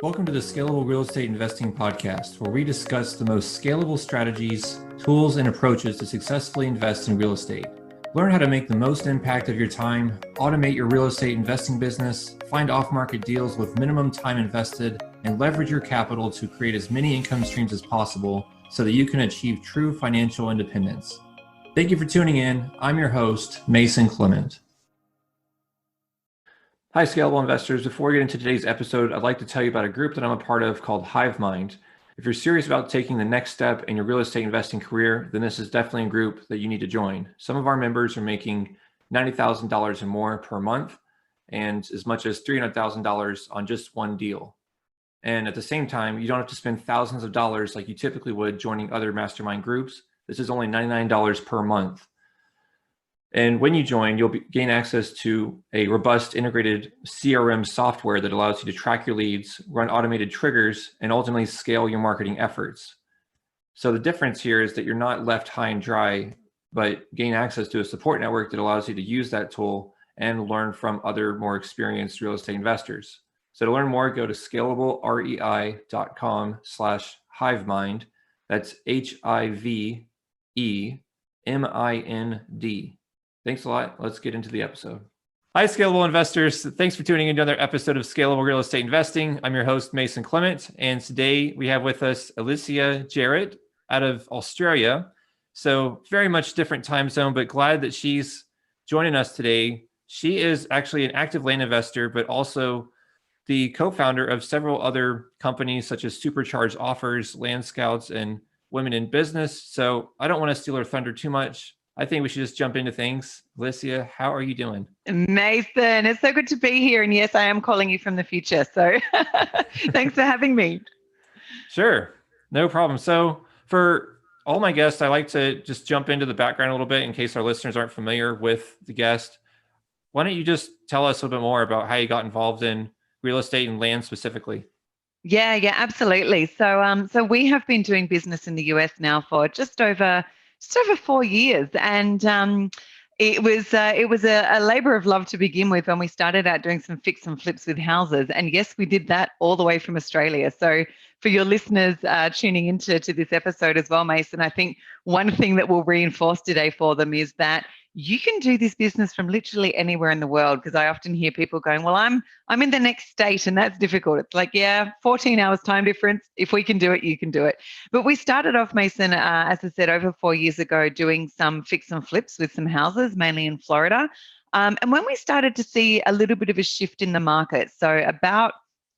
Welcome to the Scalable Real Estate Investing Podcast, where we discuss the most scalable strategies, tools, and approaches to successfully invest in real estate. Learn how to make the most impact of your time, automate your real estate investing business, find off-market deals with minimum time invested, and leverage your capital to create as many income streams as possible so that you can achieve true financial independence. Thank you for tuning in. I'm your host, Mason Clement. Hi, Scalable Investors. Before we get into today's episode, I'd like to tell you about a group that I'm a part of called Hivemind. If you're serious about taking the next step in your real estate investing career, then this is definitely a group that you need to join. Some of our members are making $90,000 and more per month, and as much as $300,000 on just one deal. And at the same time, you don't have to spend thousands of dollars like you typically would joining other mastermind groups. This is only $99 per month. And when you join, you'll gain access to a robust integrated CRM software that allows you to track your leads, run automated triggers, and ultimately scale your marketing efforts. So the difference here is that you're not left high and dry, but gain access to a support network that allows you to use that tool and learn from other more experienced real estate investors. So to learn more, go to scalablerei.com/Hivemind. That's HIVEMIND. Thanks a lot. Let's get into the episode. Hi, Scalable Investors. Thanks for tuning in to another episode of Scalable Real Estate Investing. I'm your host, Mason Clement, and today we have with us Alicia Jarrett out of Australia. So very much different time zone, but glad that she's joining us today. She is actually an active land investor, but also the co-founder of several other companies such as Supercharged Offers, Landscouts, and Women in Business. So I don't want to steal her thunder too much. I think we should just jump into things. Alicia, how are you doing? Mason, it's so good to be here. And yes, I am calling you from the future. So thanks for having me. Sure, no problem. So for all my guests, I like to just jump into the background a little bit in case our listeners aren't familiar with the guest. Why don't you just tell us a little bit more about how you got involved in real estate and land specifically? Yeah, absolutely. So we have been doing business in the US now for just over 4 years, and it was a labor of love to begin with when we started out doing some fix and flips with houses. And yes, we did that all the way from Australia. So for your listeners tuning into this episode as well, Mason, I think one thing that we'll reinforce today for them is that you can do this business from literally anywhere in the world, because I often hear people going, well, I'm in the next state and that's difficult. It's like, yeah, 14 hours time difference. If we can do it, you can do it. But we started off, Mason, as I said, over 4 years ago, doing some fix and flips with some houses, mainly in Florida. And when we started to see a little bit of a shift in the market, so about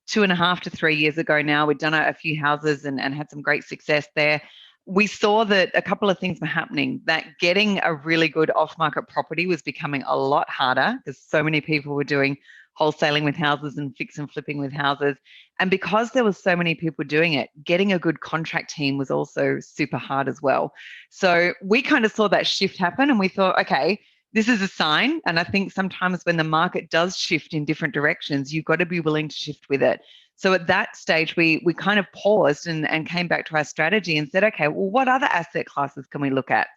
2.5 to 3 years ago now, we'd done a few houses and had some great success there. We saw that a couple of things were happening, that getting a really good off-market property was becoming a lot harder because so many people were doing wholesaling with houses and fix and flipping with houses. And because there was so many people doing it, getting a good contract team was also super hard as well. So we kind of saw that shift happen and we thought, okay, this is a sign. And I think sometimes when the market does shift in different directions, you've got to be willing to shift with it. So at that stage, we kind of paused and came back to our strategy and said, okay, well, what other asset classes can we look at?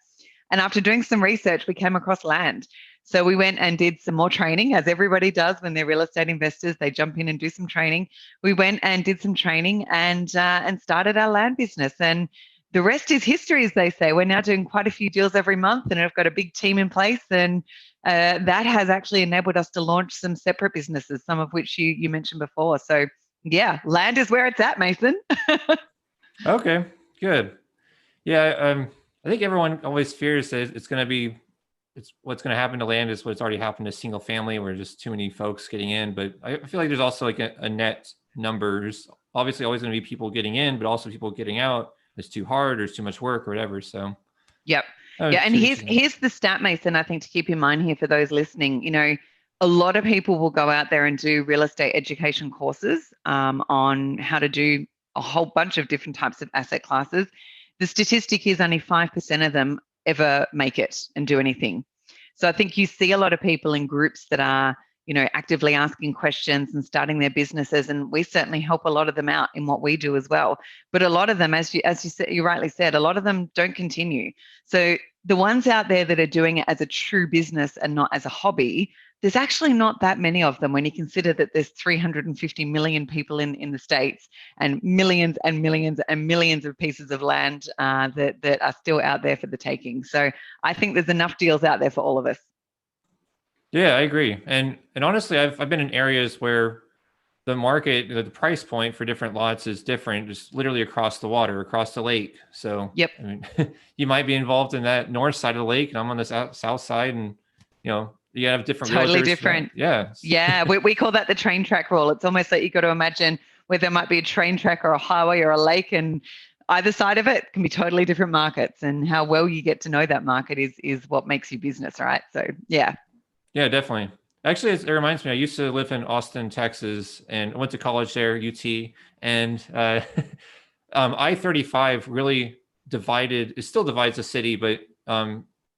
And after doing some research, we came across land. So we went and did some more training, as everybody does when they're real estate investors. They jump in and do some training. We went and did some training and started our land business. And the rest is history, as they say. We're now doing quite a few deals every month, and I've got a big team in place. And that has actually enabled us to launch some separate businesses, some of which you mentioned before. So yeah, land is where it's at, Mason. Okay, good. Yeah, I think everyone always fears that it's what's going to happen to land is what's already happened to single family, where just too many folks getting in. But I feel like there's also like a net numbers. Obviously, always going to be people getting in, but also people getting out. It's too hard or it's too much work or whatever. So, yep. Yeah, and here's the stat, Mason, I think to keep in mind here for those listening. You know, a lot of people will go out there and do real estate education courses on how to do a whole bunch of different types of asset classes. The statistic is only 5% of them ever make it and do anything. So I think you see a lot of people in groups that are, you know, actively asking questions and starting their businesses. And we certainly help a lot of them out in what we do as well. But a lot of them, as you said, you rightly said, a lot of them don't continue. So the ones out there that are doing it as a true business and not as a hobby, there's actually not that many of them when you consider that there's 350 million people in the States and millions and millions and millions of pieces of land that are still out there for the taking. So I think there's enough deals out there for all of us. Yeah, I agree. And honestly, I've been in areas where the market, the price point for different lots is different, just literally across the water, across the lake. So, yep. I mean, you might be involved in that north side of the lake, and I'm on the south side, and you have different totally realtors. Different. Yeah. Yeah, we call that the train track rule. It's almost like you got to imagine where there might be a train track or a highway or a lake, and either side of it can be totally different markets. And how well you get to know that market is what makes you business, right? So, yeah. Yeah, definitely. Actually, it reminds me, I used to live in Austin, Texas, and I went to college there, UT, and I-35 really it still divides the city, but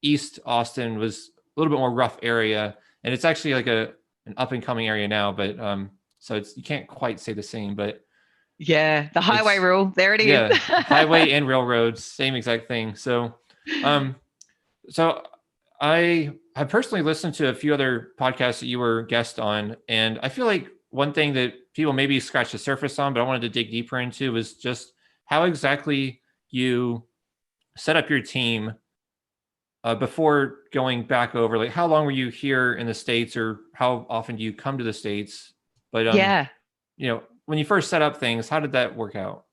East Austin was a little bit more rough area, and it's actually like an up and coming area now, but so you can't quite say the same, but yeah, the highway rule, there it is. Yeah, highway and railroads, same exact thing. So I have personally listened to a few other podcasts that you were a guest on, and I feel like one thing that people maybe scratch the surface on, but I wanted to dig deeper into was just how exactly you set up your team before going back over. Like, how long were you here in the States, or how often do you come to the States? But yeah, when you first set up things, how did that work out?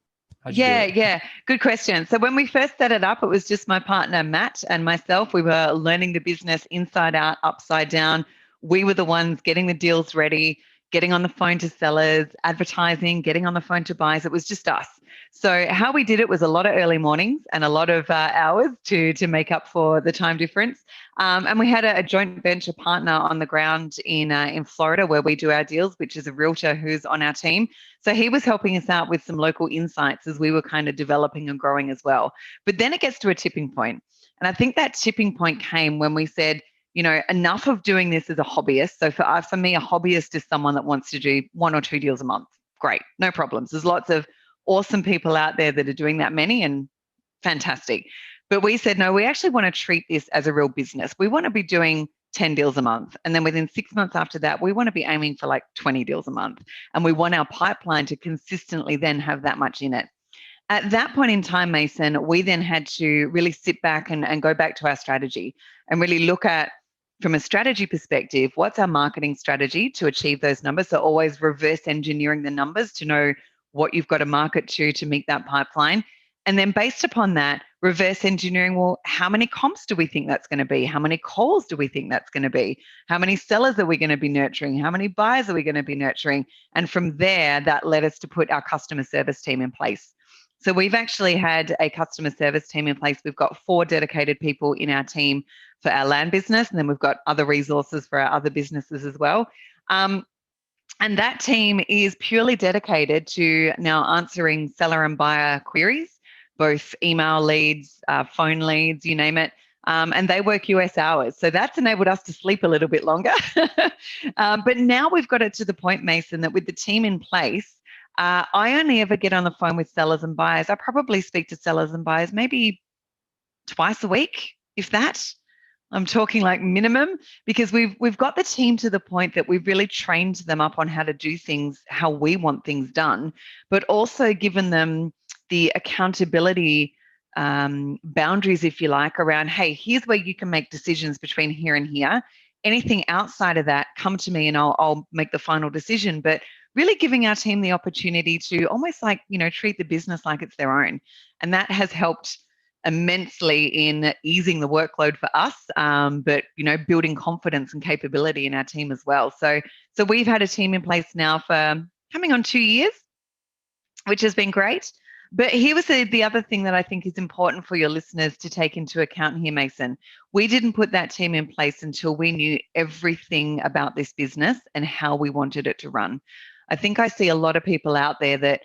Yeah. Good question. So when we first set it up, it was just my partner, Matt, and myself. We were learning the business inside out, upside down. We were the ones getting the deals ready, getting on the phone to sellers, advertising, getting on the phone to buyers. It was just us. So how we did it was a lot of early mornings and a lot of hours to make up for the time difference. And we had a joint venture partner on the ground in Florida where we do our deals, which is a realtor who's on our team. So he was helping us out with some local insights as we were kind of developing and growing as well. But then it gets to a tipping point. And I think that tipping point came when we said, enough of doing this as a hobbyist. So for me, a hobbyist is someone that wants to do 1 or 2 deals a month. Great, no problems. There's lots of awesome people out there that are doing that many, and fantastic. But we said, no, we actually want to treat this as a real business. We want to be doing 10 deals a month. And then within 6 months after that, we want to be aiming for like 20 deals a month. And we want our pipeline to consistently then have that much in it. At that point in time, Mason, we then had to really sit back and go back to our strategy and really look at, from a strategy perspective, what's our marketing strategy to achieve those numbers? So always reverse engineering the numbers to know what you've got to market to meet that pipeline. And then based upon that, reverse engineering, well, how many comps do we think that's going to be? How many calls do we think that's going to be? How many sellers are we going to be nurturing? How many buyers are we going to be nurturing? And from there, that led us to put our customer service team in place. So we've actually had a customer service team in place. We've got 4 dedicated people in our team for our land business, and then we've got other resources for our other businesses as well. And that team is purely dedicated to now answering seller and buyer queries, both email leads, phone leads, you name it. And they work US hours. So that's enabled us to sleep a little bit longer. But now we've got it to the point, Mason, that with the team in place, I only ever get on the phone with sellers and buyers. I probably speak to sellers and buyers maybe twice a week, if that. I'm talking like minimum, because we've got the team to the point that we've really trained them up on how to do things, how we want things done, but also given them the accountability boundaries, if you like, around, hey, here's where you can make decisions between here and here. Anything outside of that, come to me and I'll make the final decision. But really giving our team the opportunity to almost like, treat the business like it's their own. And that has helped immensely in easing the workload for us, but building confidence and capability in our team as well. So we've had a team in place now for coming on 2 years, which has been great. But here was the other thing that I think is important for your listeners to take into account here, Mason. We didn't put that team in place until we knew everything about this business and how we wanted it to run. I think I see a lot of people out there that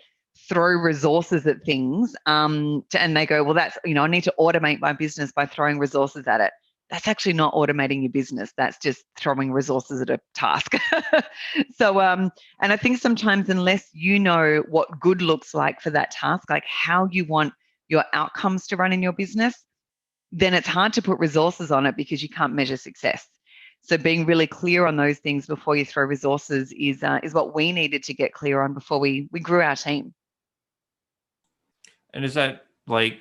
throw resources at things and they go, well, that's, I need to automate my business by throwing resources at it. That's actually not automating your business. That's just throwing resources at a task. So, and I think sometimes unless you know what good looks like for that task, like how you want your outcomes to run in your business, then it's hard to put resources on it because you can't measure success. So being really clear on those things before you throw resources is what we needed to get clear on before we grew our team. And is that like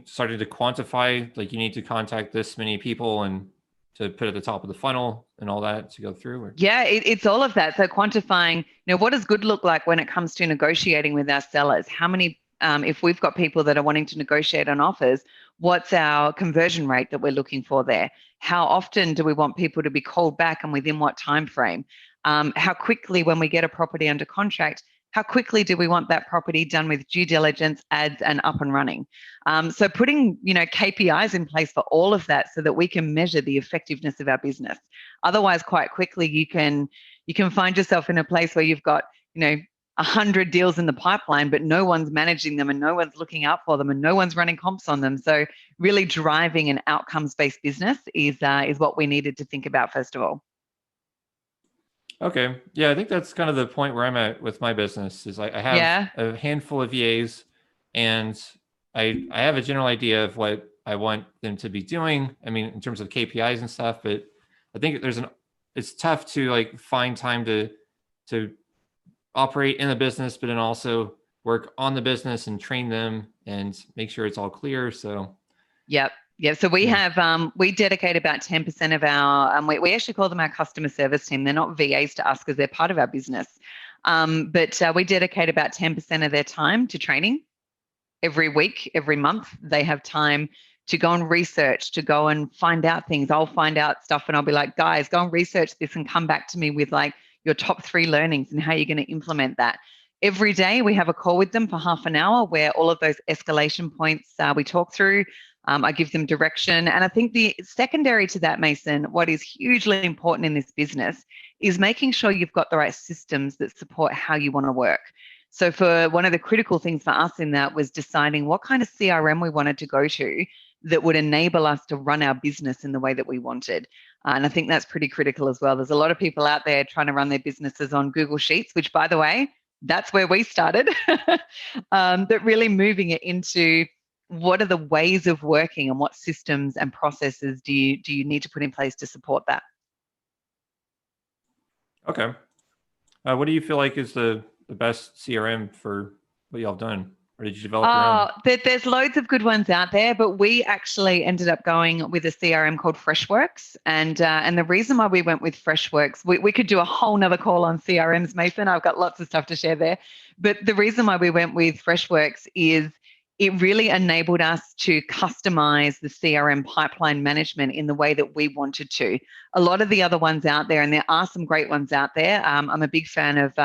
starting to quantify, like you need to contact this many people and to put at the top of the funnel and all that to go through? Or? Yeah, it's all of that. So quantifying, what does good look like when it comes to negotiating with our sellers? How many, if we've got people that are wanting to negotiate on offers, what's our conversion rate that we're looking for there? How often do we want people to be called back and within what time frame? How quickly, when we get a property under contract, how quickly do we want that property done with due diligence, ads, and up and running? So putting, KPIs in place for all of that so that we can measure the effectiveness of our business. Otherwise, quite quickly, you can find yourself in a place where you've got, 100 deals in the pipeline, but no one's managing them and no one's looking out for them and no one's running comps on them. So really driving an outcomes-based business is what we needed to think about first of all. Okay. Yeah, I think that's kind of the point where I'm at with my business is I have a handful of VAs and I have a general idea of what I want them to be doing. I mean, in terms of KPIs and stuff, but I think it's tough to like find time to operate in the business, but then also work on the business and train them and make sure it's all clear. So, Yep. Yeah, so we have we dedicate about 10% of our we actually call them our customer service team. They're not VAs to us because they're part of our business, but we dedicate about 10% of their time to training. Every week, every month, they have time to go and research, to go and find out things. I'll find out stuff and I'll be like, guys, go and research this and come back to me with like your top 3 learnings and how you're going to implement that. Every day we have a call with them for half an hour where all of those escalation points we talk through. I give them direction. And I think the secondary to that, Mason, what is hugely important in this business is making sure you've got the right systems that support how you want to work. So for one of the critical things for us in that was deciding what kind of CRM we wanted to go to that would enable us to run our business in the way that we wanted. And I think that's pretty critical as well. There's a lot of people out there trying to run their businesses on Google Sheets, which by the way, that's where we started, but really moving it into what are the ways of working and what systems and processes do you need to put in place to support that? Okay. What do you feel like is the best CRM for what y'all done? Or did you develop your own? There's loads of good ones out there, but we actually ended up going with a CRM called Freshworks. And the reason why we went with Freshworks, we could do a whole nother call on CRMs, Mason. I've got lots of stuff to share there. But the reason why we went with Freshworks is it really enabled us to customize the CRM pipeline management in the way that we wanted to. A lot of the other ones out there, and there are some great ones out there. I'm a big fan of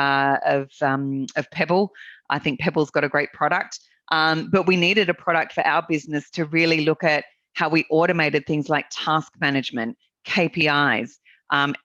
Pebble. I think Pebble's got a great product, but we needed a product for our business to really look at how we automated things like task management, KPIs,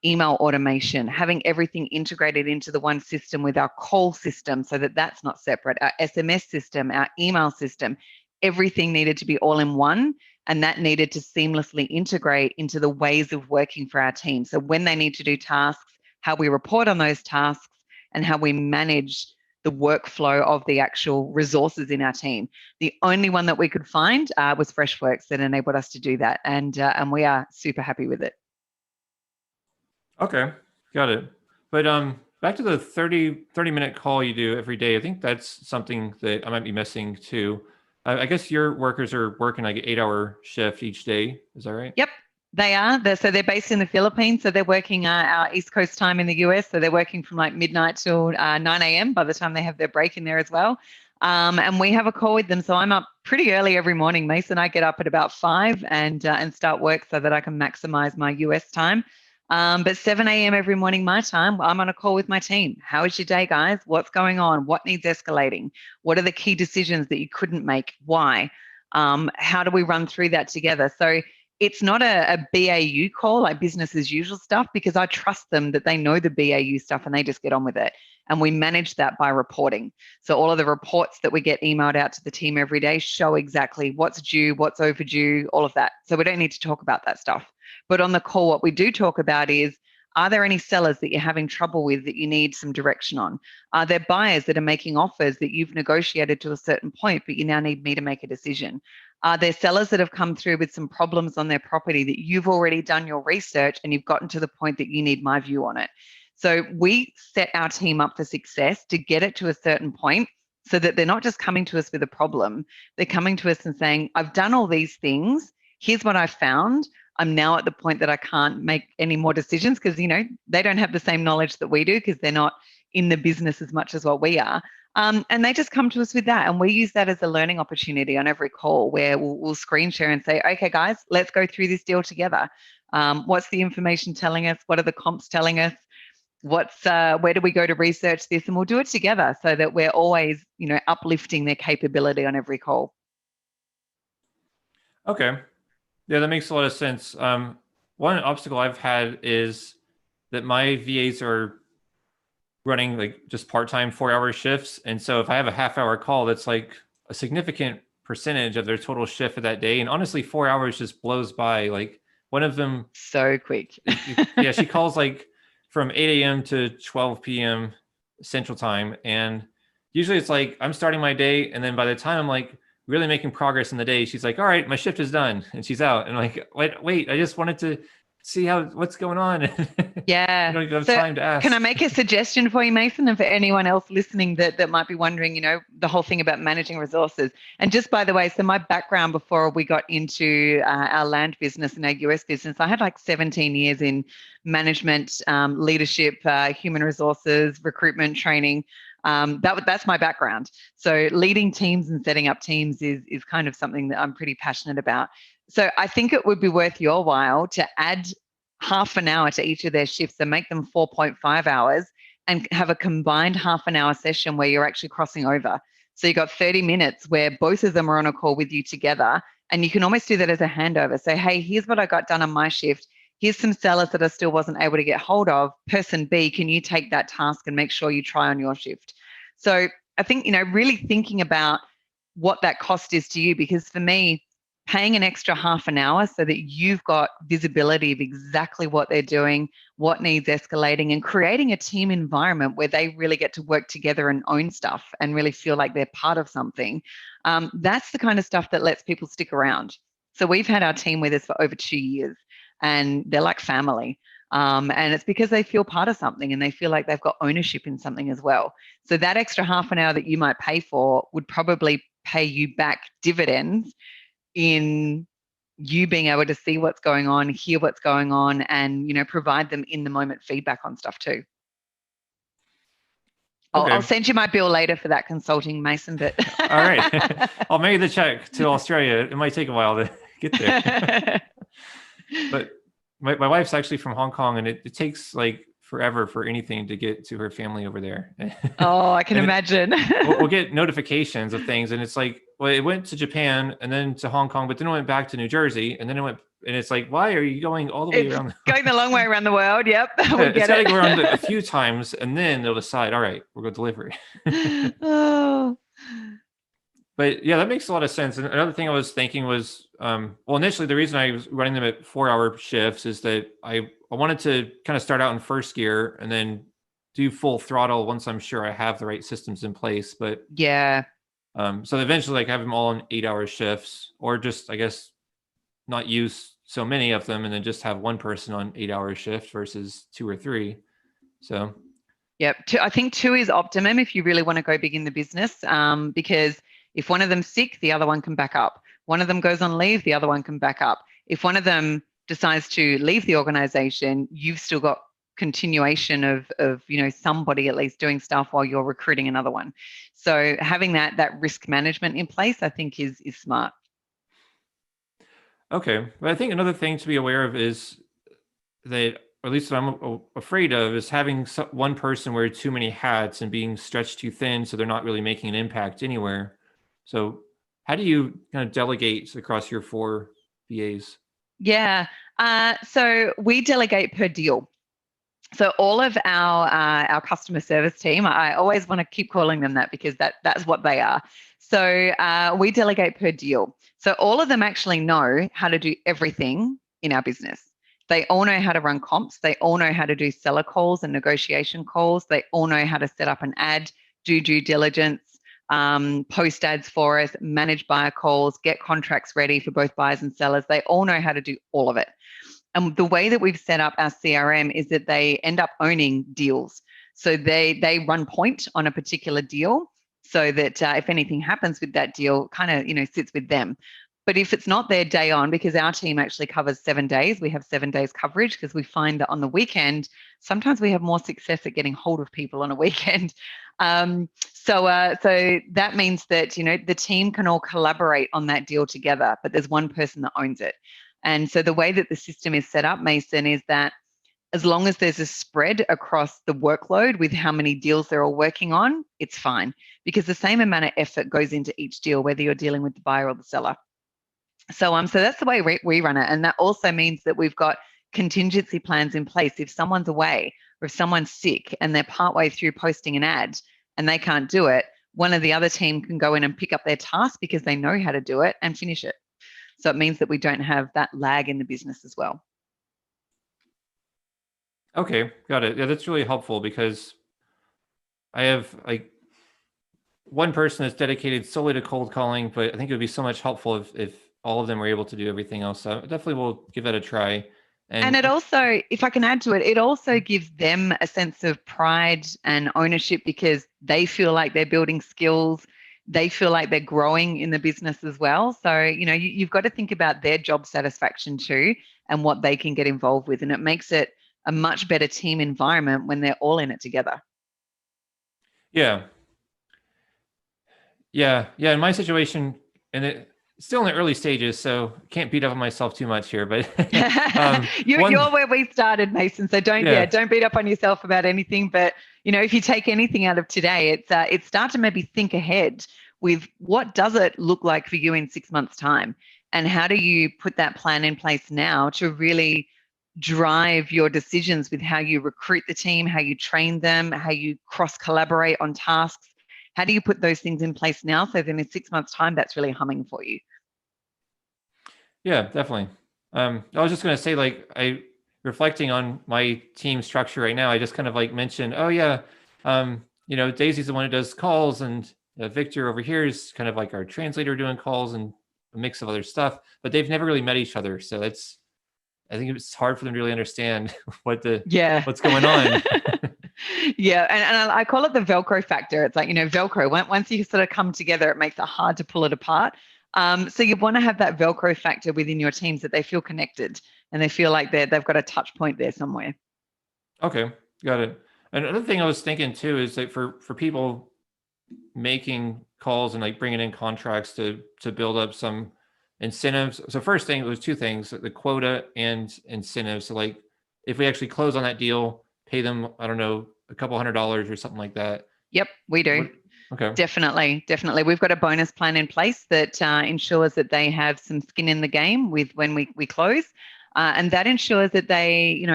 email automation, having everything integrated into the one system with our call system so that that's not separate, our SMS system, our email system, everything needed to be all in one, and that needed to seamlessly integrate into the ways of working for our team. So when they need to do tasks, how we report on those tasks and how we manage the workflow of the actual resources in our team. The only one that we could find was Freshworks that enabled us to do that, and we are super happy with it. Okay, got it. But back to the 30-minute call you do every day. I think that's something that I might be missing too. I guess your workers are working like an 8-hour shift each day. Is that right? Yep, they are. So they're based in the Philippines. So they're working our East Coast time in the US. So they're working from like midnight till 9 a.m. by the time they have their break in there as well. And we have a call with them. So I'm up pretty early every morning, Mason. I get up at about 5 and start work so that I can maximize my US time. But 7 a.m. every morning, my time, I'm on a call with my team. How is your day, guys? What's going on? What needs escalating? What are the key decisions that you couldn't make? Why? How do we run through that together? So it's not a BAU call, like business as usual stuff, because I trust them that they know the BAU stuff and they just get on with it. And we manage that by reporting. So all of the reports that we get emailed out to the team every day show exactly what's due, what's overdue, all of that. So we don't need to talk about that stuff. But on the call, what we do talk about is Are there any sellers that you're having trouble with that you need some direction on? Are there buyers that are making offers that you've negotiated to a certain point, but you now need me to make a decision? Are there sellers that have come through with some problems on their property that you've already done your research and you've gotten to the point that you need my view on it? So we set our team up for success to get it to a certain point so that they're not just coming to us with a problem. They're coming to us and saying, I've done all these things. Here's what I found. I'm now at the point that I can't make any more decisions because, they don't have the same knowledge that we do because they're not in the business as much as what we are. And they just come to us with that. And we use that as a learning opportunity on every call where we'll screen share and say, okay, guys, let's go through this deal together. What's the information telling us? What are the comps telling us? Where do we go to research this? And we'll do it together so that we're always, uplifting their capability on every call. Okay. Yeah, that makes a lot of sense. One obstacle I've had is that my VAs are running like just part-time 4-hour shifts. And so if I have a half-hour call, that's like a significant percentage of their total shift for that day. And honestly, 4 hours just blows by. Like one of them. So quick. Yeah, she calls like from 8 a.m. to 12 p.m. Central Time. And usually it's like I'm starting my day. And then by the time I'm like really making progress in the day, she's like, all right, my shift is done. And she's out. And I'm like, wait, I just wanted to see what's going on. Yeah. I don't have time to ask. Can I make a suggestion for you, Mason, and for anyone else listening that might be wondering, the whole thing about managing resources? And just by the way, so my background before we got into our land business and our US business, I had like 17 years in management, leadership, human resources, recruitment, training. That's my background. So leading teams and setting up teams is kind of something that I'm pretty passionate about. So I think it would be worth your while to add half an hour to each of their shifts and make them 4.5 hours and have a combined half an hour session where you're actually crossing over. So you got 30 minutes where both of them are on a call with you together, and you can almost do that as a handover. Say, hey, here's what I got done on my shift. Here's some sellers that I still wasn't able to get hold of. Person B, can you take that task and make sure you try on your shift? So I think, really thinking about what that cost is to you, because for me, paying an extra half an hour so that you've got visibility of exactly what they're doing, what needs escalating, and creating a team environment where they really get to work together and own stuff and really feel like they're part of something. That's the kind of stuff that lets people stick around. So we've had our team with us for over 2 years, and they're like family. And it's because they feel part of something and they feel like they've got ownership in something as well. So that extra half an hour that you might pay for would probably pay you back dividends in you being able to see what's going on, hear what's going on, and provide them in the moment feedback on stuff too. Okay. I'll send you my bill later for that consulting, Mason. But all right, I'll mail the check to Australia. It might take a while to get there. But my wife's actually from Hong Kong, and it takes like forever for anything to get to her family over there. Oh, I can imagine. We'll get notifications of things, and it's like, well, it went to Japan and then to Hong Kong, but then it went back to New Jersey, and then it went, and it's like, why are you going all the way around? Going the long way around the world. Yep. It's got to go around a few times, and then they'll decide, all right, we're going to deliver it. Oh. But yeah, that makes a lot of sense. And another thing I was thinking was, initially the reason I was running them at 4-hour shifts is that I wanted to kind of start out in first gear and then do full throttle once I'm sure I have the right systems in place. But yeah. So eventually like have them all on 8-hour shifts, or just, I guess, not use so many of them and then just have one person on 8-hour shift versus 2 or 3. So. Yep. I think 2 is optimum if you really want to go big in the business, because if one of them's sick, the other one can back up. One of them goes on leave, the other one can back up. If one of them decides to leave the organization, you've still got continuation of somebody at least doing stuff while you're recruiting another one. So having that risk management in place, I think is smart. Okay. But I think another thing to be aware of is that, or at least what I'm afraid of, is having one person wear too many hats and being stretched too thin so they're not really making an impact anywhere. So how do you kind of delegate across your 4 VAs? Yeah. So we delegate per deal. So all of our customer service team, I always want to keep calling them that because that's what they are. So we delegate per deal. So all of them actually know how to do everything in our business. They all know how to run comps. They all know how to do seller calls and negotiation calls. They all know how to set up an ad, do due diligence, post ads for us, manage buyer calls, get contracts ready for both buyers and sellers. They all know how to do all of it. And the way that we've set up our CRM is that they end up owning deals. So they run point on a particular deal so that if anything happens with that deal, kind of, sits with them. But if it's not their day on, because our team actually covers 7 days, we have 7 days coverage because we find that on the weekend, sometimes we have more success at getting hold of people on a weekend. So that means that, the team can all collaborate on that deal together, but there's one person that owns it. And so the way that the system is set up, Mason, is that as long as there's a spread across the workload with how many deals they're all working on, it's fine, because the same amount of effort goes into each deal, whether you're dealing with the buyer or the seller. So that's the way we run it. And that also means that we've got contingency plans in place. If someone's away or if someone's sick and they're partway through posting an ad and they can't do it, one of the other team can go in and pick up their task because they know how to do it and finish it. So it means that we don't have that lag in the business as well. Okay, got it. Yeah, that's really helpful because I have one person that's dedicated solely to cold calling, but I think it would be so much helpful if all of them were able to do everything else. So definitely will give that a try. And it also, if I can add to it, it also gives them a sense of pride and ownership because they feel like they're building skills. They feel like they're growing in the business as well. So, you've got to think about their job satisfaction too and what they can get involved with. And it makes it a much better team environment when they're all in it together. Yeah. In my situation, and it's still in the early stages, so can't beat up on myself too much here. But you're where we started, Mason. So don't beat up on yourself about anything. But if you take anything out of today, it's start to maybe think ahead with what does it look like for you in 6 months' time, and how do you put that plan in place now to really drive your decisions with how you recruit the team, how you train them, how you cross collaborate on tasks. How do you put those things in place now so then in 6 months' time, that's really humming for you? Yeah, definitely. I was just going to say, reflecting on my team structure right now, I just kind of mentioned, Daisy's the one who does calls, and Victor over here is kind of like our translator doing calls and a mix of other stuff, but they've never really met each other. So I think it's hard for them to really understand what's going on. Yeah, and I call it the Velcro factor. It's like, Velcro, once you sort of come together, it makes it hard to pull it apart. So you want to have that Velcro factor within your teams, that they feel connected and they feel like they've got a touch point there somewhere. Okay, got it. Another thing I was thinking too is that for people making calls and bringing in contracts to build up some incentives. So first thing, it was two things: the quota and incentives. So if we actually close on that deal, pay them, I don't know, a couple $100 or something like that. Yep, we do. Okay. Definitely. We've got a bonus plan in place that ensures that they have some skin in the game with when we close. And that ensures that they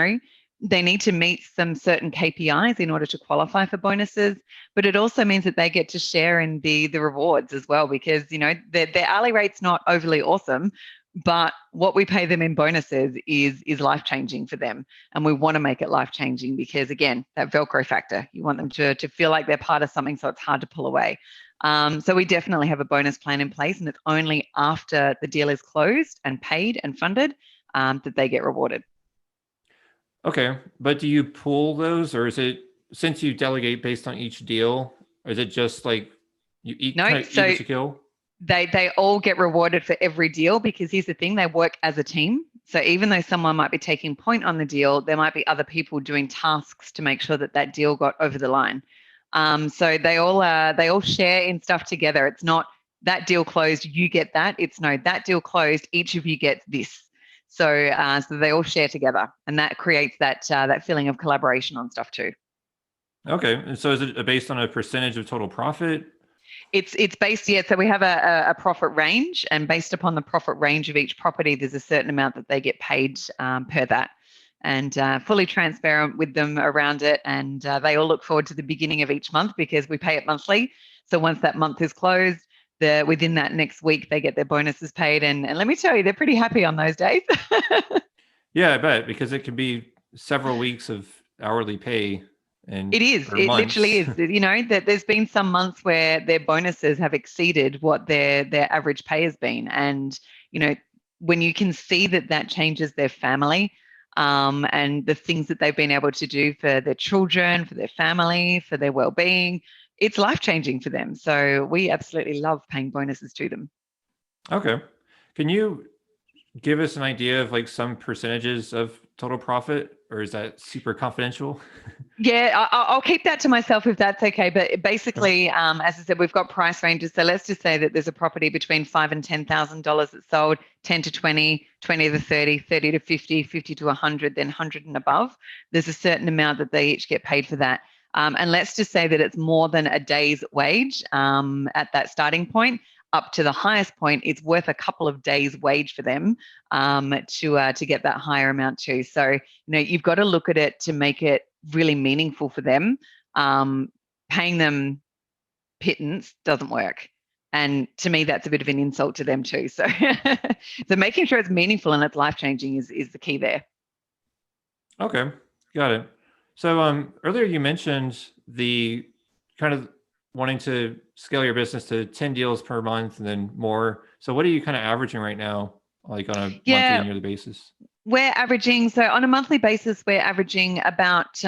need to meet some certain KPIs in order to qualify for bonuses. But it also means that they get to share in the rewards as well, because, their hourly rate's not overly awesome, but what we pay them in bonuses is life-changing for them. And we want to make it life-changing because, again, that Velcro factor, you want them to feel like they're part of something so it's hard to pull away. So we definitely have a bonus plan in place, and it's only after the deal is closed and paid and funded that they get rewarded. Okay, but do you pool those, or is it, since you delegate based on each deal, or is it just you eat what you kill? They all get rewarded for every deal, because here's the thing, they work as a team. So even though someone might be taking point on the deal, there might be other people doing tasks to make sure that deal got over the line. So they all share in stuff together. It's not that deal closed, you get that. It's no, that deal closed, each of you gets this. So they all share together, and that creates that feeling of collaboration on stuff too. Okay, and so is it based on a percentage of total profit? It's based, so we have a profit range, and based upon the profit range of each property, there's a certain amount that they get paid per that, and fully transparent with them around it. And they all look forward to the beginning of each month because we pay it monthly. So once that month is closed, within that next week, they get their bonuses paid. And let me tell you, they're pretty happy on those days. Yeah, I bet, because it could be several weeks of hourly pay and It is. or It literally months. is. You know, that there's been some months where their bonuses have exceeded what their average pay has been. And, you know, when you can see that that changes their family, and the things that they've been able to do for their children, for their family, for their well-being, it's life-changing for them. So we absolutely love paying bonuses to them. Okay. Can you give us an idea of like some percentages of total profit, or is that super confidential? Yeah, I'll keep that to myself if that's okay. But Okay. basically, as I said, we've got price ranges. So let's just say that there's a property between $5,000 and $10,000 that's sold, 10 to 20, 20 to 30, 30 to 50, 50 to 100, then 100 and above. There's a certain amount that they each get paid for that. And let's just say that it's more than a day's wage at that starting point. Up to the highest point, it's worth a couple of days' wage for them to get that higher amount too. So you've got to look at it to make it really meaningful for them. Paying them pittance doesn't work. And to me, that's a bit of an insult to them too. So, so making sure it's meaningful and it's life-changing is the key there. Okay, got it. So earlier you mentioned the kind of wanting to scale your business to 10 deals per month and then more. So what are you kind of averaging right now, like on a monthly and Yeah, yearly basis? we're averaging, so on a monthly basis, we're averaging about,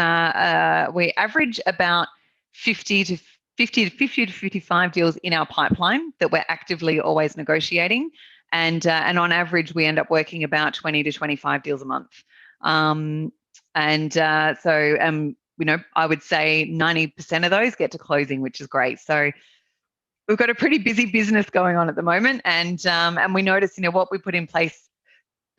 we average about 50 to 55 deals in our pipeline that we're actively always negotiating. And on average, we end up working about 20 to 25 deals a month. I would say 90% of those get to closing, which is great. So we've got a pretty busy business going on at the moment. And we notice, what we put in place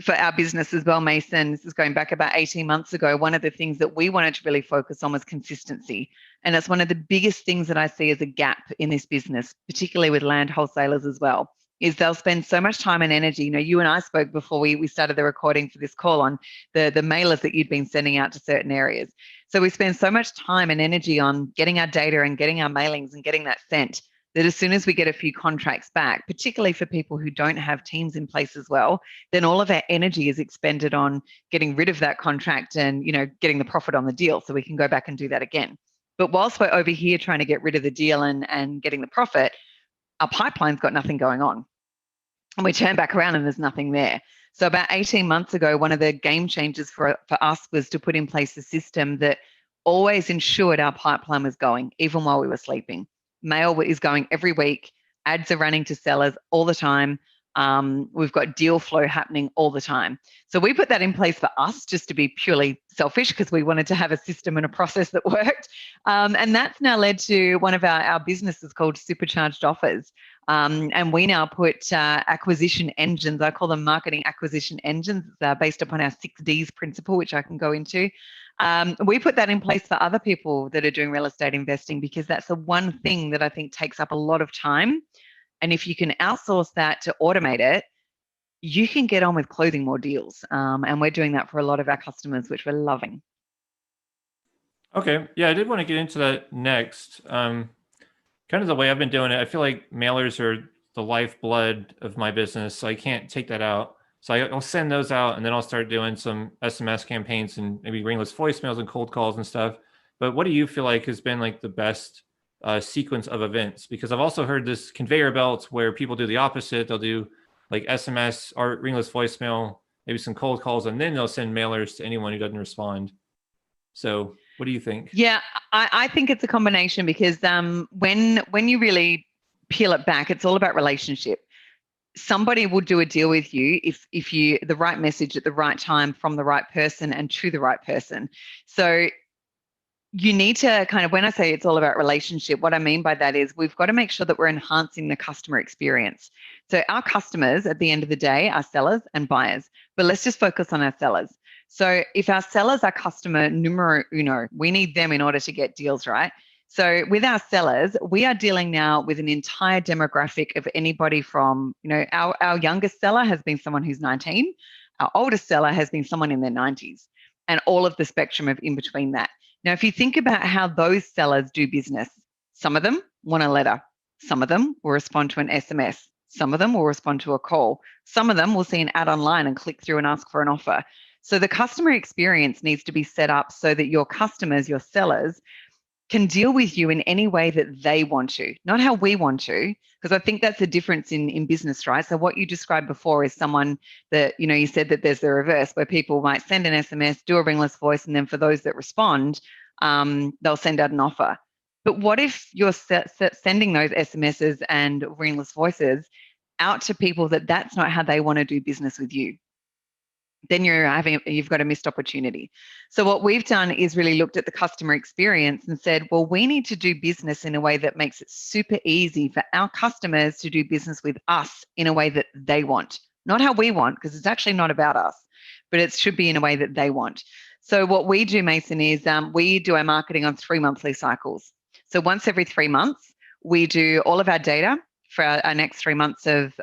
for our business as well, Mason, this is going back about 18 months ago, one of the things that we wanted to really focus on was consistency. And it's one of the biggest things that I see as a gap in this business, particularly with land wholesalers as well, is they'll spend so much time and energy. You and I spoke before we started the recording for this call on the mailers that you'd been sending out to certain areas. So we spend so much time and energy on getting our data and getting our mailings and getting that sent, that as soon as we get a few contracts back, particularly for people who don't have teams in place as well, then all of our energy is expended on getting rid of that contract and, getting the profit on the deal so we can go back and do that again. But whilst we're over here trying to get rid of the deal and getting the profit, our pipeline's got nothing going on. And we turn back around and there's nothing there. So about 18 months ago, one of the game changers for us was to put in place a system that always ensured our pipeline was going, even while we were sleeping. Mail is going every week. Ads are running to sellers all the time. We've got deal flow happening all the time. So we put that in place for us just to be purely selfish because we wanted to have a system and a process that worked. And that's now led to one of our businesses called Supercharged Offers. And we now put acquisition engines, I call them marketing acquisition engines, based upon our 6Ds principle, which I can go into. We put that in place for other people that are doing real estate investing because that's the one thing that I think takes up a lot of time. And if you can outsource that to automate it, you can get on with closing more deals. And we're doing that for a lot of our customers, which we're loving. Okay. Yeah, I did want to get into that next. Kind of the way I've been doing it, I feel like mailers are the lifeblood of my business, so I can't take that out. So I'll send those out, and then I'll start doing some SMS campaigns and maybe ringless voicemails and cold calls and stuff. But what do you feel like has been like the best sequence of events? Because I've also heard this conveyor belt where people do the opposite. They'll do like SMS or ringless voicemail, maybe some cold calls, and then they'll send mailers to anyone who doesn't respond. So what do you think? Yeah, I think it's a combination because when you really peel it back, it's all about relationship. Somebody will do a deal with you if you the right message at the right time from the right person and to the right person. So you need to kind of, when I say it's all about relationship, what I mean by that is we've got to make sure that we're enhancing the customer experience. So our customers at the end of the day are sellers and buyers, but let's just focus on our sellers. So if our sellers are customer numero uno, we need them in order to get deals, right? So with our sellers, we are dealing now with an entire demographic of anybody from, our youngest seller has been someone who's 19, our oldest seller has been someone in their 90s, and all of the spectrum of in between that. Now, if you think about how those sellers do business, some of them want a letter, some of them will respond to an SMS, some of them will respond to a call, some of them will see an ad online and click through and ask for an offer. So the customer experience needs to be set up so that your customers, your sellers, can deal with you in any way that they want to, not how we want to, because I think that's the difference in business, right? So what you described before is someone that, you said that there's the reverse where people might send an SMS, do a ringless voice, and then for those that respond, they'll send out an offer. But what if you're sending those SMSs and ringless voices out to people that's not how they want to do business with you? Then you've got a missed opportunity. So what we've done is really looked at the customer experience and said, well, we need to do business in a way that makes it super easy for our customers to do business with us in a way that they want, not how we want, because it's actually not about us, but it should be in a way that they want. So what we do, Mason, is we do our marketing on 3 monthly cycles. So once every 3 months, we do all of our data for our next 3 months of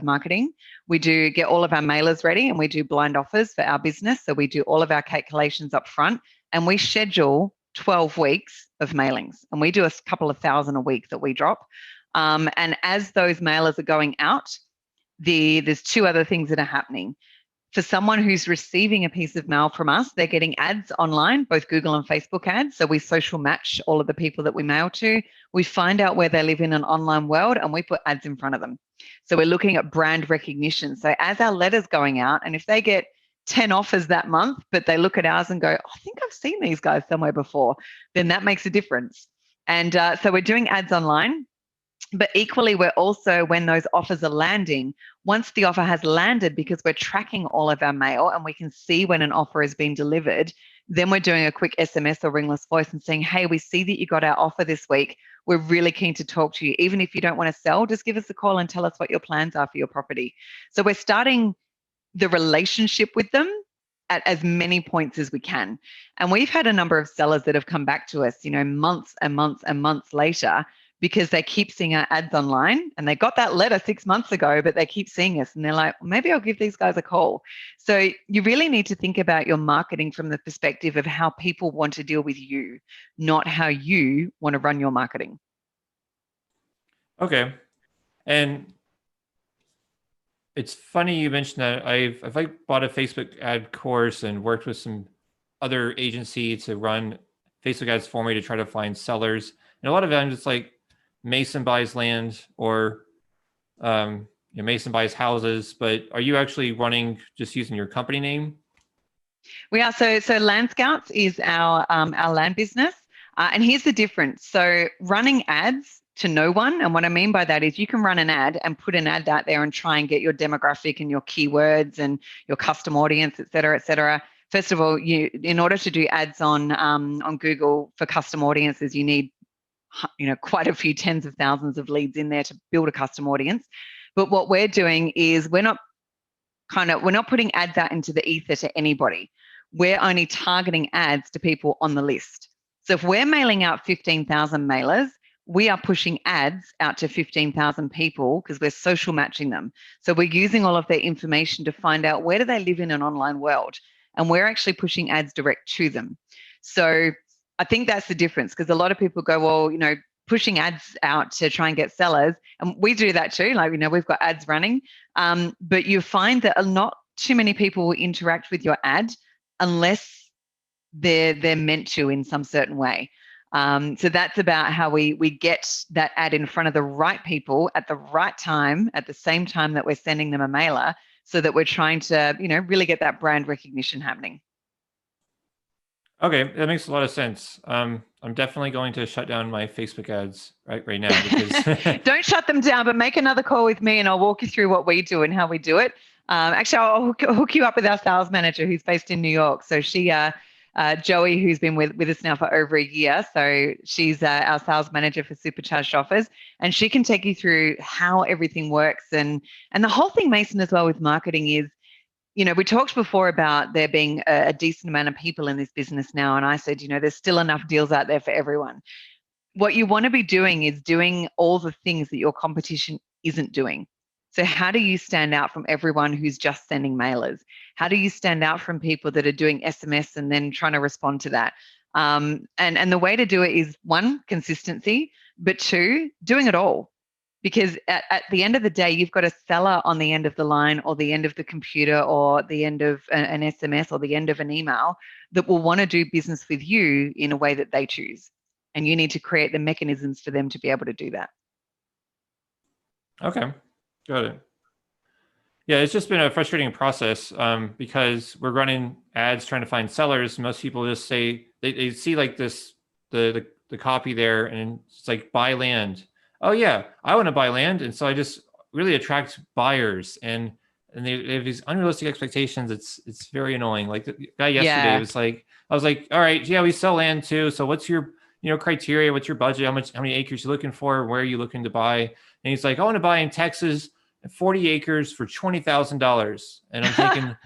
marketing. We do get all of our mailers ready and we do blind offers for our business. So we do all of our calculations up front and we schedule 12 weeks of mailings and we do a couple of thousand a week that we drop. And as those mailers are going out, there's 2 other things that are happening. For someone who's receiving a piece of mail from us, they're getting ads online, both Google and Facebook ads. So we social match all of the people that we mail to. We find out where they live in an online world and we put ads in front of them. So we're looking at brand recognition. So as our letter's going out, and if they get 10 offers that month, but they look at ours and go, I think I've seen these guys somewhere before, then that makes a difference. And so we're doing ads online. But equally, we're also, when those offers are landing, once the offer has landed, because we're tracking all of our mail and we can see when an offer has been delivered, then we're doing a quick SMS or ringless voice and saying, hey, we see that you got our offer this week. We're really keen to talk to you. Even if you don't want to sell, just give us a call and tell us what your plans are for your property. So we're starting the relationship with them at as many points as we can. And we've had a number of sellers that have come back to us, months and months and months later, because they keep seeing our ads online and they got that letter 6 months ago, but they keep seeing us and they're like, well, maybe I'll give these guys a call. So you really need to think about your marketing from the perspective of how people want to deal with you, not how you want to run your marketing. Okay. And it's funny you mentioned that. I've bought a Facebook ad course and worked with some other agency to run Facebook ads for me to try to find sellers. And a lot of times it's like, Mason buys land or Mason buys houses, but are you actually running just using your company name? We are. So Landscouts is our land business. And here's the difference. So running ads to no one. And what I mean by that is you can run an ad and put an ad out there and try and get your demographic and your keywords and your custom audience, et cetera, et cetera. First of all, in order to do ads on Google for custom audiences, you need quite a few tens of thousands of leads in there to build a custom audience. But what we're doing is we're not putting ads out into the ether to anybody. We're only targeting ads to people on the list. So if we're mailing out 15,000 mailers, we are pushing ads out to 15,000 people because we're social matching them. So we're using all of their information to find out where do they live in an online world. And we're actually pushing ads direct to them. So I think that's the difference, because a lot of people go, well, pushing ads out to try and get sellers. And we do that too. Like, we've got ads running. But you find that not too many people will interact with your ad unless they're meant to in some certain way. So that's about how we get that ad in front of the right people at the right time, at the same time that we're sending them a mailer, so that we're trying to, really get that brand recognition happening. Okay, that makes a lot of sense. I'm definitely going to shut down my Facebook ads right now. Because Don't shut them down, but make another call with me and I'll walk you through what we do and how we do it. Actually, I'll hook you up with our sales manager who's based in New York. So she, Joey, who's been with us now for over a year. So she's our sales manager for Supercharged Offers, and she can take you through how everything works. And the whole thing, Mason, as well with marketing is, we talked before about there being a decent amount of people in this business now. And I said, there's still enough deals out there for everyone. What you want to be doing is doing all the things that your competition isn't doing. So how do you stand out from everyone who's just sending mailers? How do you stand out from people that are doing SMS and then trying to respond to that? And the way to do it is, 1, consistency, but 2, doing it all. Because at the end of the day, you've got a seller on the end of the line or the end of the computer or the end of an SMS or the end of an email that will want to do business with you in a way that they choose. And you need to create the mechanisms for them to be able to do that. Okay, got it. Yeah, it's just been a frustrating process because we're running ads trying to find sellers. Most people just say they see like this the copy there, and it's like buy land. Oh yeah, I want to buy land, and so I just really attract buyers, and they have these unrealistic expectations. It's very annoying. Like the guy yesterday was like, I was like, all right, yeah, we sell land too. So what's your criteria? What's your budget? How many acres you looking for? Where are you looking to buy? And he's like, I want to buy in Texas. 40 acres for $20,000. And I'm thinking,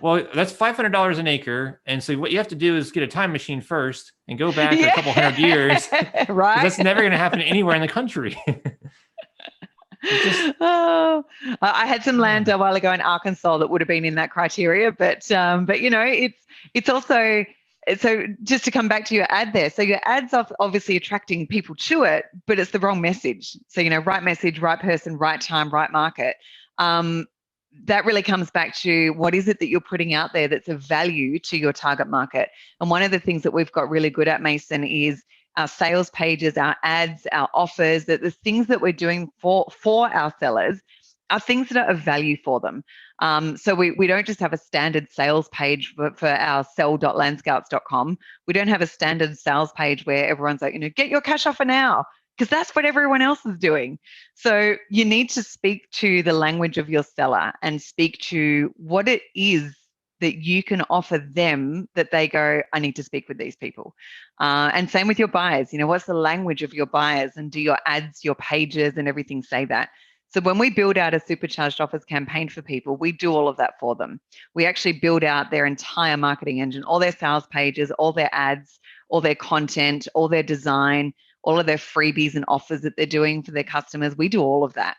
well, that's $500 an acre. And so what you have to do is get a time machine first and go back a couple hundred years. Right. That's never going to happen anywhere in the country. I had some land a while ago in Arkansas that would have been in that criteria, but it's also, so just to come back to your ad there, so your ad's obviously attracting people to it, but it's the wrong message. So, right message, right person, right time, right market. That really comes back to what is it that you're putting out there that's of value to your target market. And one of the things that we've got really good at, Mason, is our sales pages, our ads, our offers, that the things that we're doing for our sellers are things that are of value for them. So we don't just have a standard sales page for our sell.landscouts.com. We don't have a standard sales page where everyone's like, get your cash offer now, because that's what everyone else is doing. So you need to speak to the language of your seller and speak to what it is that you can offer them that they go, I need to speak with these people. And same with your buyers. What's the language of your buyers, and do your ads, your pages and everything say that? So when we build out a supercharged offers campaign for people, we do all of that for them. We actually build out their entire marketing engine, all their sales pages, all their ads, all their content, all their design, all of their freebies and offers that they're doing for their customers. We do all of that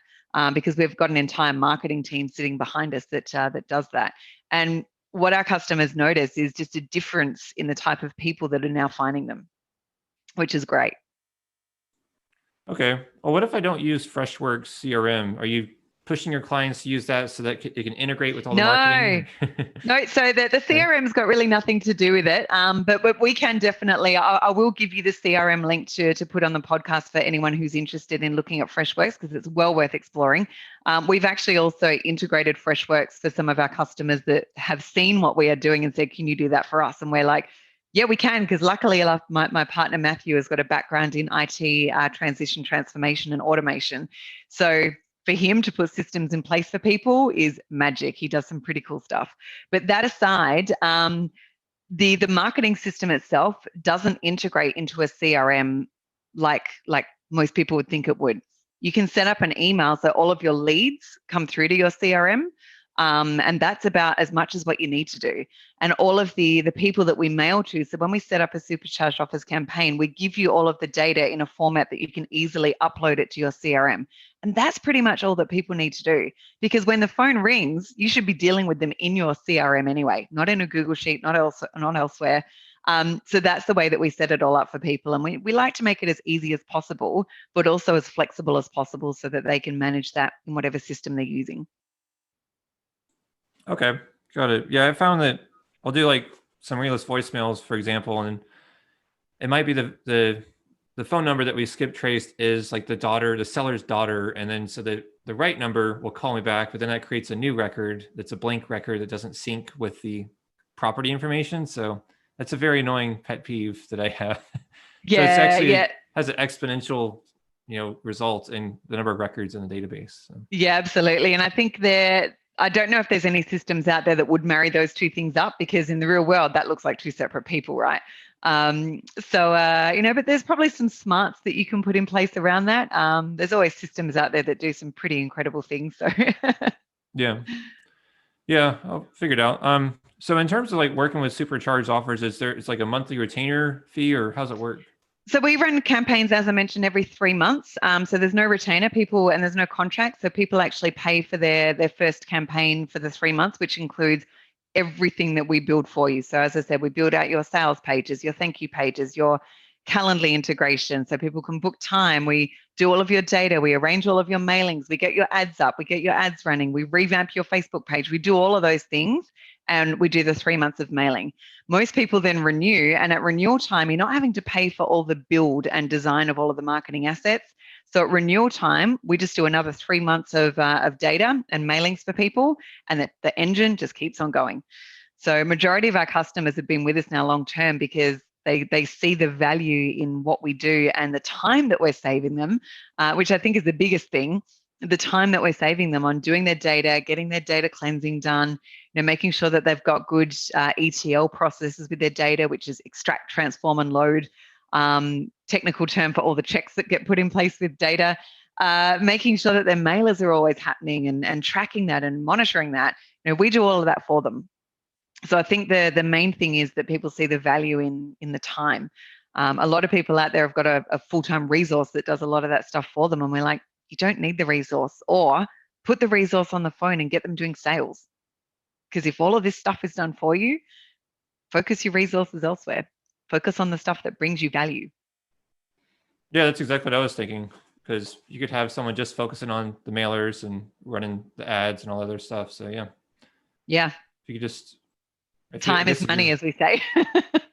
because we've got an entire marketing team sitting behind us that does that. And what our customers notice is just a difference in the type of people that are now finding them, which is great. Okay. Well, what if I don't use Freshworks CRM? Are you pushing your clients to use that so that it can integrate with all the marketing? No. So the CRM's got really nothing to do with it. But we can definitely, I will give you the CRM link to put on the podcast for anyone who's interested in looking at Freshworks, because it's well worth exploring. We've actually also integrated Freshworks for some of our customers that have seen what we are doing and said, can you do that for us? And we're like, yeah, we can, because luckily my partner Matthew has got a background in IT, transition, transformation, and automation. So for him to put systems in place for people is magic. He does some pretty cool stuff. But that aside, the marketing system itself doesn't integrate into a CRM like most people would think it would. You can set up an email so all of your leads come through to your CRM. And that's about as much as what you need to do. And all of the people that we mail to, so when we set up a supercharged offers campaign, we give you all of the data in a format that you can easily upload it to your CRM. And that's pretty much all that people need to do, because when the phone rings, you should be dealing with them in your CRM anyway, not in a Google Sheet, not elsewhere. So that's the way that we set it all up for people. And we like to make it as easy as possible, but also as flexible as possible so that they can manage that in whatever system they're using. Okay, got it. Yeah, I found that I'll do like some Realist voicemails, for example, and it might be the phone number that we skip traced is like the seller's daughter, and then so the right number will call me back, but then that creates a new record that's a blank record that doesn't sync with the property information. So that's a very annoying pet peeve that I have. Yeah, so it's actually yeah. has an exponential result in the number of records in the database. So. Yeah, absolutely. And I think I don't know if there's any systems out there that would marry those two things up, because in the real world, that looks like two separate people, right? But there's probably some smarts that you can put in place around that. There's always systems out there that do some pretty incredible things. So Yeah, I'll figure it out. So in terms of like working with supercharged offers, it's like a monthly retainer fee, or how's it work? So we run campaigns, as I mentioned, every 3 months. So there's no retainer, and there's no contract. So people actually pay for their first campaign for the 3 months, which includes everything that we build for you. So as I said, we build out your sales pages, your thank you pages, your Calendly integration, so people can book time. We do all of your data, we arrange all of your mailings, we get your ads up, we get your ads running, we revamp your Facebook page, we do all of those things, and we do the 3 months of mailing. Most people then renew, and at renewal time, you're not having to pay for all the build and design of all of the marketing assets. So at renewal time, we just do another 3 months of data and mailings for people, and the engine just keeps on going. So majority of our customers have been with us now long term because they see the value in what we do and the time that we're saving them, which I think is the biggest thing. The time that we're saving them on doing their data, getting their data cleansing done, making sure that they've got good ETL processes with their data, which is extract, transform, and load. Technical term for all the checks that get put in place with data. Making sure that their mailers are always happening and tracking that and monitoring that. We do all of that for them. So I think the main thing is that people see the value in the time. A lot of people out there have got a full-time resource that does a lot of that stuff for them, and we're like, you don't need the resource, or put the resource on the phone and get them doing sales. Because if all of this stuff is done for you, focus your resources elsewhere. Focus on the stuff that brings you value. Yeah, that's exactly what I was thinking, because you could have someone just focusing on the mailers and running the ads and all other stuff. So yeah. Yeah. If you could just... Time is money, as we say.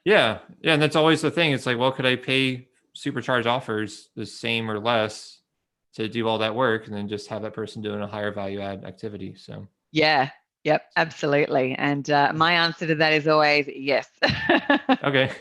Yeah. And that's always the thing. It's like, well, could I pay Supercharged Offers the same or less to do all that work and then just have that person doing a higher value add activity? So yeah. Yep, absolutely. And my answer to that is always yes. Okay.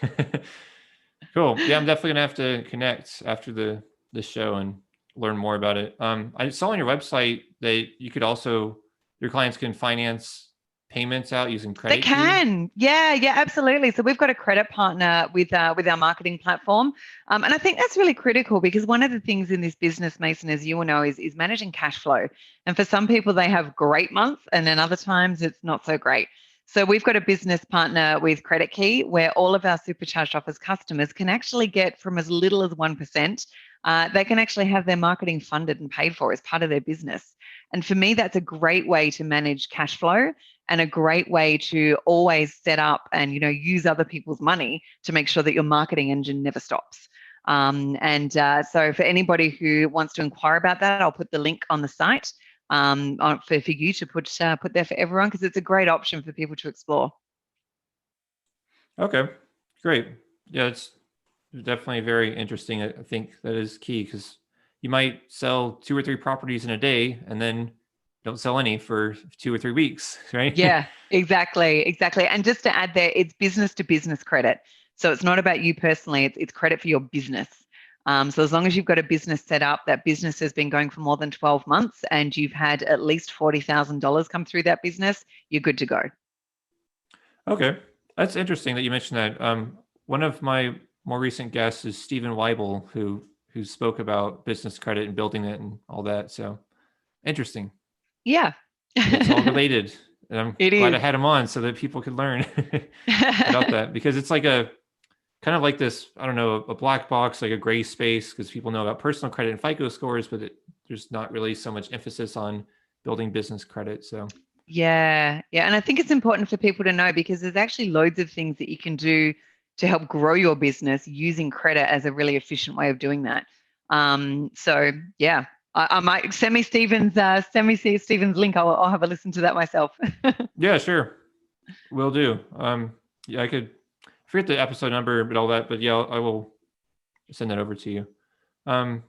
Cool. Yeah, I'm definitely gonna have to connect after the show and learn more about it. I saw on your website that you could also, your clients can finance payments out using credit. They can. Yeah, absolutely. So we've got a credit partner with our marketing platform. And I think that's really critical, because one of the things in this business, Mason, as you will know, is managing cash flow. And for some people, they have great months, and then other times it's not so great. So we've got a business partner with Credit Key, where all of our Supercharged Offers customers can actually get from as little as 1%. They can actually have their marketing funded and paid for as part of their business. And for me, that's a great way to manage cash flow, and a great way to always set up and use other people's money to make sure that your marketing engine never stops. So for anybody who wants to inquire about that, I'll put the link on the site for you to put there for everyone, because it's a great option for people to explore. Okay, great. Yeah, it's definitely very interesting. I think that is key, because you might sell 2 or 3 properties in a day and then don't sell any for 2 or 3 weeks, right? Yeah, exactly. And just to add there, it's business to business credit. So it's not about you personally, it's credit for your business. So as long as you've got a business set up, that business has been going for more than 12 months and you've had at least $40,000 come through that business, you're good to go. Okay. That's interesting that you mentioned that. One of my more recent guests is Stephen Weibel, who spoke about business credit and building it and all that. So interesting. Yeah. It's all related. And I'm glad I had him on so that people could learn about that, because it's like a kind of like this, I don't know, a black box, like a gray space, because people know about personal credit and FICO scores, but there's not really so much emphasis on building business credit. So yeah. And I think it's important for people to know, because there's actually loads of things that you can do to help grow your business using credit as a really efficient way of doing that. So yeah, I might send me Stephen's link. I'll have a listen to that myself. Yeah, sure, will do. Yeah, I could forget the episode number, but all that. But yeah, I will send that over to you. I'm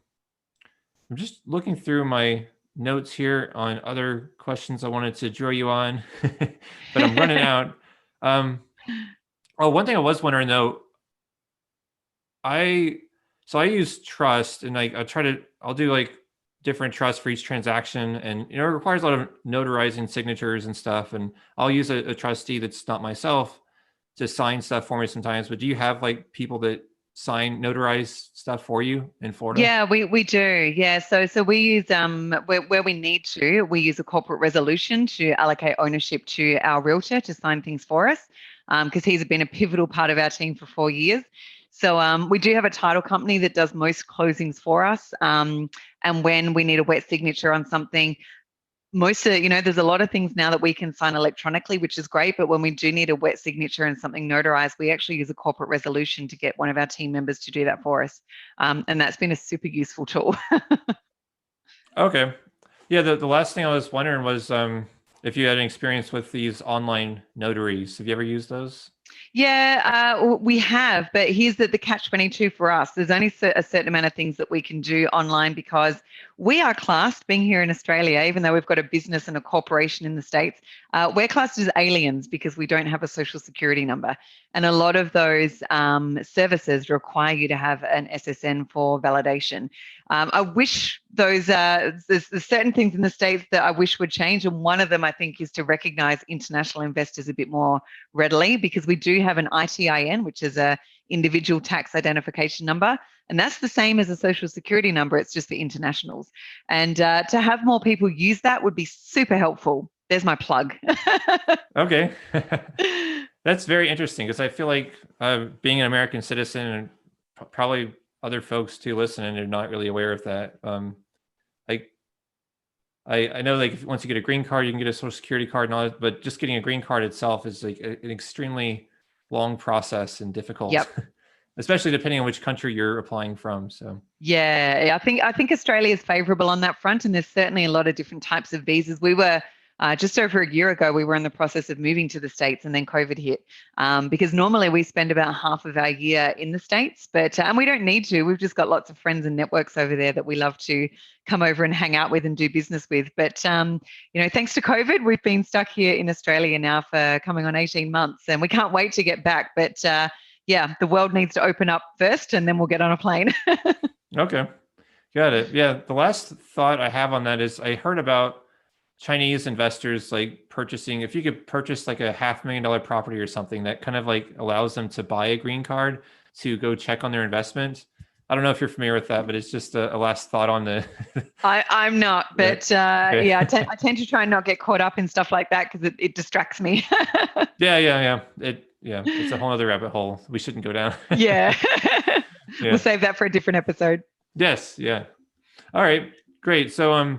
just looking through my notes here on other questions I wanted to drill you on, but I'm running out. One thing I was wondering though, I use Trust, and I'll do like different trusts for each transaction, and it requires a lot of notarizing signatures and stuff, and I'll use a trustee that's not myself to sign stuff for me sometimes. But do you have like people that sign notarize stuff for you in Florida? Yeah, we do. Yeah, so we use where we need to, we use a corporate resolution to allocate ownership to our realtor to sign things for us, because he's been a pivotal part of our team for 4 years. So we do have a title company that does most closings for us. And when we need a wet signature on something, most of, there's a lot of things now that we can sign electronically, which is great. But when we do need a wet signature and something notarized, we actually use a corporate resolution to get one of our team members to do that for us. And that's been a super useful tool. Okay. Yeah, the last thing I was wondering was if you had an experience with these online notaries. Have you ever used those? Yeah, we have, but here's the catch-22 for us. There's only a certain amount of things that we can do online because we are classed, being here in Australia, even though we've got a business and a corporation in the States, we're classed as aliens because we don't have a social security number. And a lot of those services require you to have an SSN for validation. I wish there's certain things in the States that I wish would change. And one of them, I think, is to recognize international investors a bit more readily, because we do have an ITIN, which is a individual tax identification number. And that's the same as a social security number. It's just for internationals. And to have more people use that would be super helpful. There's my plug. Okay. That's very interesting, because I feel like being an American citizen, and probably other folks too listening, are not really aware of that. Like I know, like, once you get a green card, you can get a social security card and all that, but just getting a green card itself is like an extremely long process and difficult. Yep. Especially depending on which country you're applying from. So yeah, I think Australia is favourable on that front, and there's certainly a lot of different types of visas. We were just over a year ago, we were in the process of moving to the States, and then COVID hit. Because normally we spend about half of our year in the States, but and we don't need to. We've just got lots of friends and networks over there that we love to come over and hang out with and do business with. But thanks to COVID, we've been stuck here in Australia now for coming on 18 months, and we can't wait to get back. But yeah, the world needs to open up first, and then we'll get on a plane. Okay, got it. Yeah, the last thought I have on that is I heard about Chinese investors like purchasing, if you could purchase like a $500,000 property or something, that kind of like allows them to buy a green card to go check on their investment. I don't know if you're familiar with that, but it's just a last thought on the. I'm not, but okay. yeah, I tend to try and not get caught up in stuff like that because it distracts me. Yeah. It's a whole other rabbit hole we shouldn't go down. Yeah. Yeah. We'll save that for a different episode. Yes. Yeah. All right. Great. So I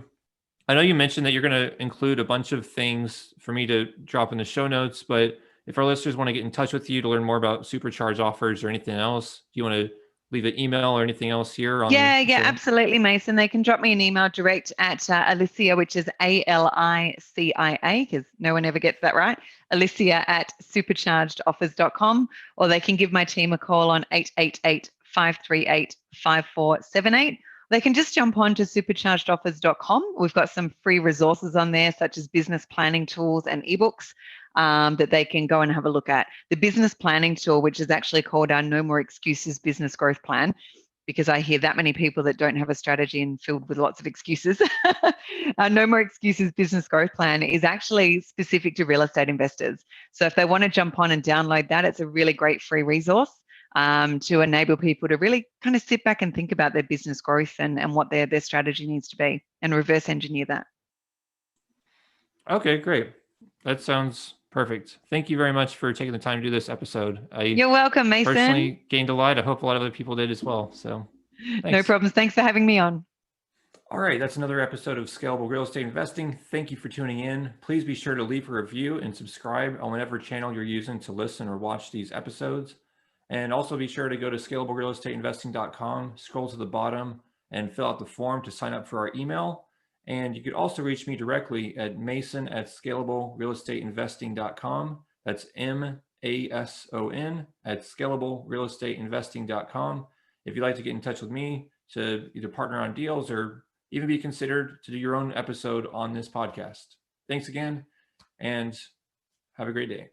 know you mentioned that you're going to include a bunch of things for me to drop in the show notes, but if our listeners want to get in touch with you to learn more about Supercharged Offers or anything else, do you want to leave an email or anything else here? Yeah, absolutely, Mason. They can drop me an email direct at Alicia, which is ALICIA, because no one ever gets that right. Alicia at superchargedoffers.com, or they can give my team a call on 888-538-5478. They can just jump on to superchargedoffers.com. We've got some free resources on there, such as business planning tools and ebooks that they can go and have a look at. The business planning tool, which is actually called our No More Excuses Business Growth Plan, because I hear that many people that don't have a strategy and filled with lots of excuses. Our No More Excuses Business Growth Plan is actually specific to real estate investors. So if they want to jump on and download that, it's a really great free resource to enable people to really kind of sit back and think about their business growth and what their strategy needs to be, and reverse engineer that. Okay, great. That sounds perfect. Thank you very much for taking the time to do this episode. You're welcome, Mason. Personally gained a lot. I hope a lot of other people did as well. So thanks. No problems. Thanks for having me on. All right, that's another episode of Scalable Real Estate Investing. Thank you for tuning in. Please be sure to leave a review and subscribe on whatever channel you're using to listen or watch these episodes. And also be sure to go to scalablerealestateinvesting.com, scroll to the bottom, and fill out the form to sign up for our email. And you could also reach me directly at mason@scalablerealestateinvesting.com. That's MASON at scalablerealestateinvesting.com. If you'd like to get in touch with me to either partner on deals or even be considered to do your own episode on this podcast. Thanks again, and have a great day.